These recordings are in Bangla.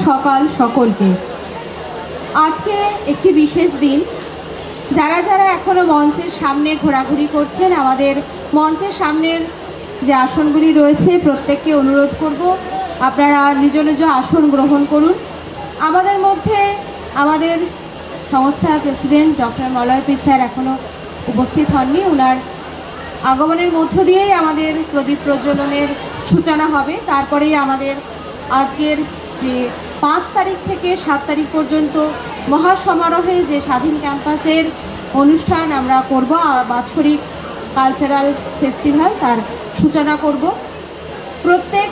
সকাল সকলকে। আজকে একটি বিশেষ দিন। যারা যারা এখনো মঞ্চের সামনে ঘোরাঘুরি করছেন, আমাদের মঞ্চের সামনের যে আসনগুলি রয়েছে প্রত্যেককে অনুরোধ করব আপনারা নিজ নিজ আসন গ্রহণ করুন। আমাদের মধ্যে আমাদের সংস্থার প্রেসিডেন্ট ডক্টর মলয় পিত স্যার এখনও উপস্থিত হননি। ওনার আগমনের মধ্য দিয়েই আমাদের প্রদীপ প্রজ্বলনের সূচনা হবে। তারপরেই আমাদের আজকের যে 5 তারিখ থেকে 7 তারিখ পর্যন্ত মহাসমারোহে যে স্বাধীন ক্যাম্পাসের অনুষ্ঠান আমরা করব, আর বাৎসরিক কালচারাল ফেস্টিভ্যাল, তার সূচনা করব। প্রত্যেক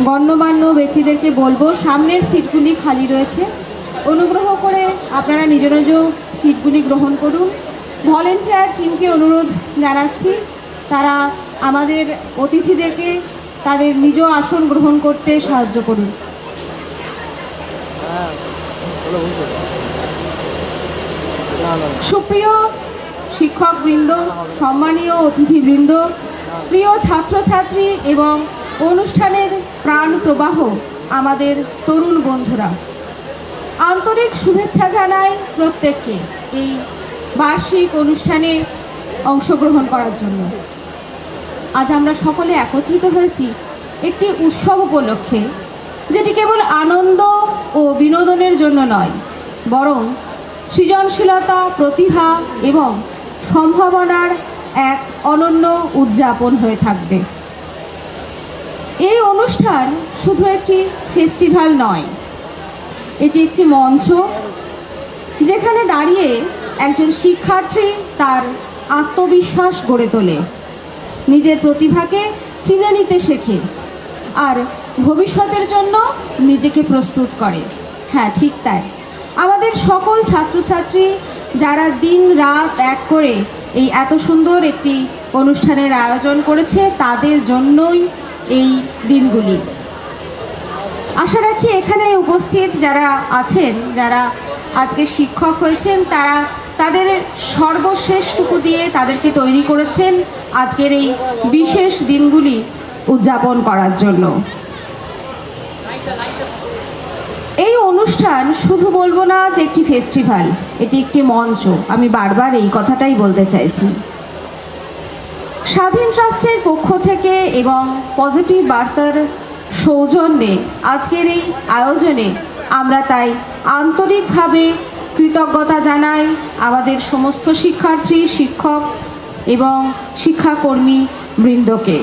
গণ্যমান্য ব্যক্তিদেরকে বলবো সামনের সিটগুলি খালি রয়েছে, অনুগ্রহ করে আপনারা নিজ নিজ সিটগুলি গ্রহণ করুন। ভলেন্টিয়ার টিমকে অনুরোধ জানাচ্ছি তারা আমাদের অতিথিদেরকে তাদের নিজ আসন গ্রহণ করতে সাহায্য করুন। সুপ্রিয় শিক্ষকবৃন্দ, সম্মানীয় অতিথিবৃন্দ, প্রিয় ছাত্রছাত্রী এবং অনুষ্ঠানের প্রাণ প্রবাহ আমাদের তরুণ বন্ধুরা, আন্তরিক শুভেচ্ছা জানাই প্রত্যেককে এই বার্ষিক অনুষ্ঠানে অংশগ্রহণ করার জন্য। আজ আমরা সকলে একত্রিত হয়েছি একটি উৎসব উপলক্ষে, যেটি কেবল আনন্দ ও বিনোদনের জন্য নয়, বরং সৃজনশীলতা, প্রতিভা এবং সম্ভাবনার এক অনন্য উদযাপন হয়ে থাকবে। এই অনুষ্ঠান শুধু একটি ফেস্টিভ্যাল নয়, এটি একটি মঞ্চ যেখানে দাঁড়িয়ে একজন শিক্ষার্থী তার আত্মবিশ্বাস গড়ে তোলে, নিজের প্রতিভাকে চিনে নিতে শেখে আর ভবিষ্যতের জন্য নিজেকে প্রস্তুত করে। হ্যাঁ, ঠিক তাই, আমাদের সকল ছাত্রছাত্রী যারা দিন রাত এক করে এই এত সুন্দর একটি অনুষ্ঠানের আয়োজন করেছে, তাদের জন্যই এই দিনগুলি। আশা রাখি এখানে উপস্থিত যারা আছেন, যারা আজকে শিক্ষক হয়েছেন, তারা তাদের সর্বশেষটুকু দিয়ে তাদেরকে তৈরি করেছেন আজকের এই বিশেষ দিনগুলি উদযাপন করার জন্য। এই অনুষ্ঠান শুধু বলবো না যে একটি ফেস্টিভ্যাল, এটি একটি মঞ্চ। আমি বারবার এই কথাটাই বলতে চাইছি। স্বাধীন ট্রাস্টের পক্ষ থেকে এবং পজিটিভ বার্তার সৌজন্যে আজকের এই আয়োজনে আমরা তাই আন্তরিকভাবে কৃতজ্ঞতা জানাই আমাদের সমস্ত শিক্ষার্থী, শিক্ষক এবং শিক্ষাকর্মী বৃন্দকে।